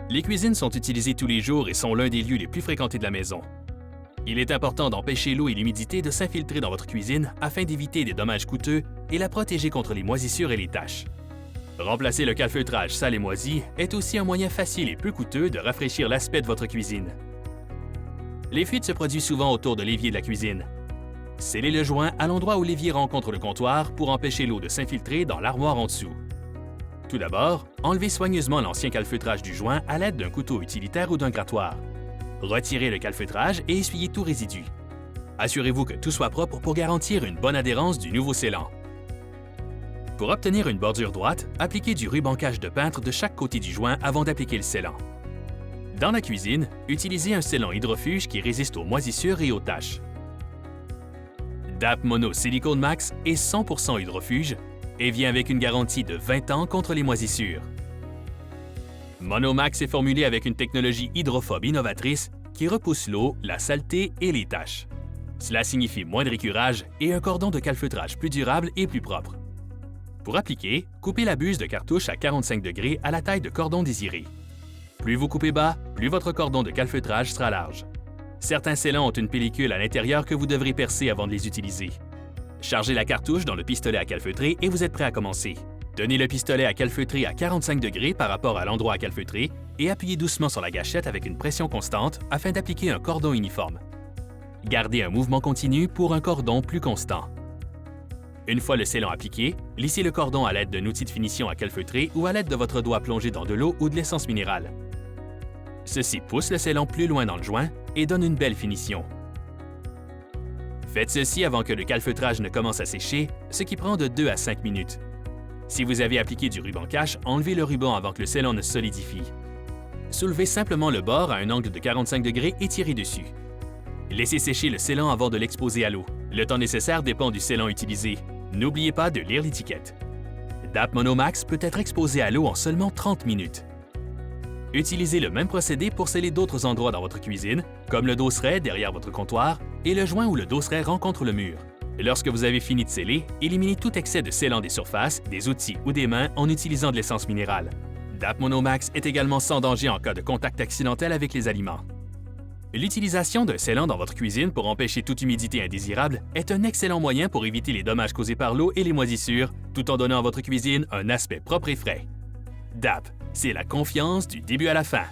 Les cuisines sont utilisées tous les jours et sont l'un des lieux les plus fréquentés de la maison. Il est important d'empêcher l'eau et l'humidité de s'infiltrer dans votre cuisine afin d'éviter des dommages coûteux et la protéger contre les moisissures et les taches. Remplacer le calfeutrage sale et moisi est aussi un moyen facile et peu coûteux de rafraîchir l'aspect de votre cuisine. Les fuites se produisent souvent autour de l'évier de la cuisine. Scellez le joint à l'endroit où l'évier rencontre le comptoir pour empêcher l'eau de s'infiltrer dans l'armoire en dessous. Tout d'abord, enlevez soigneusement l'ancien calfeutrage du joint à l'aide d'un couteau utilitaire ou d'un grattoir. Retirez le calfeutrage et essuyez tout résidu. Assurez-vous que tout soit propre pour garantir une bonne adhérence du nouveau scellant. Pour obtenir une bordure droite, appliquez du ruban cache de peintre de chaque côté du joint avant d'appliquer le scellant. Dans la cuisine, utilisez un scellant hydrofuge qui résiste aux moisissures et aux taches. DAP Mono Silicone Max est 100% hydrofuge et vient avec une garantie de 20 ans contre les moisissures. Mono Max est formulé avec une technologie hydrophobe innovatrice qui repousse l'eau, la saleté et les taches. Cela signifie moins de récurage et un cordon de calfeutrage plus durable et plus propre. Pour appliquer, coupez la buse de cartouche à 45 degrés à la taille de cordon désiré. Plus vous coupez bas, plus votre cordon de calfeutrage sera large. Certains scellants ont une pellicule à l'intérieur que vous devrez percer avant de les utiliser. Chargez la cartouche dans le pistolet à calfeutrer et vous êtes prêt à commencer. Tenez le pistolet à calfeutrer à 45 degrés par rapport à l'endroit à calfeutrer et appuyez doucement sur la gâchette avec une pression constante afin d'appliquer un cordon uniforme. Gardez un mouvement continu pour un cordon plus constant. Une fois le scellant appliqué, lissez le cordon à l'aide d'un outil de finition à calfeutrer ou à l'aide de votre doigt plongé dans de l'eau ou de l'essence minérale. Ceci pousse le scellant plus loin dans le joint et donne une belle finition. Faites ceci avant que le calfeutrage ne commence à sécher, ce qui prend de 2 à 5 minutes. Si vous avez appliqué du ruban cache, enlevez le ruban avant que le scellant ne solidifie. Soulevez simplement le bord à un angle de 45 degrés et tirez dessus. Laissez sécher le scellant avant de l'exposer à l'eau. Le temps nécessaire dépend du scellant utilisé. N'oubliez pas de lire l'étiquette. DAP Mono Max peut être exposé à l'eau en seulement 30 minutes. Utilisez le même procédé pour sceller d'autres endroits dans votre cuisine, comme le dosseret derrière votre comptoir et le joint où le dosseret rencontre le mur. Lorsque vous avez fini de sceller, éliminez tout excès de scellant des surfaces, des outils ou des mains en utilisant de l'essence minérale. DAP Mono Max est également sans danger en cas de contact accidentel avec les aliments. L'utilisation d'un scellant dans votre cuisine pour empêcher toute humidité indésirable est un excellent moyen pour éviter les dommages causés par l'eau et les moisissures, tout en donnant à votre cuisine un aspect propre et frais. DAP, c'est la confiance du début à la fin.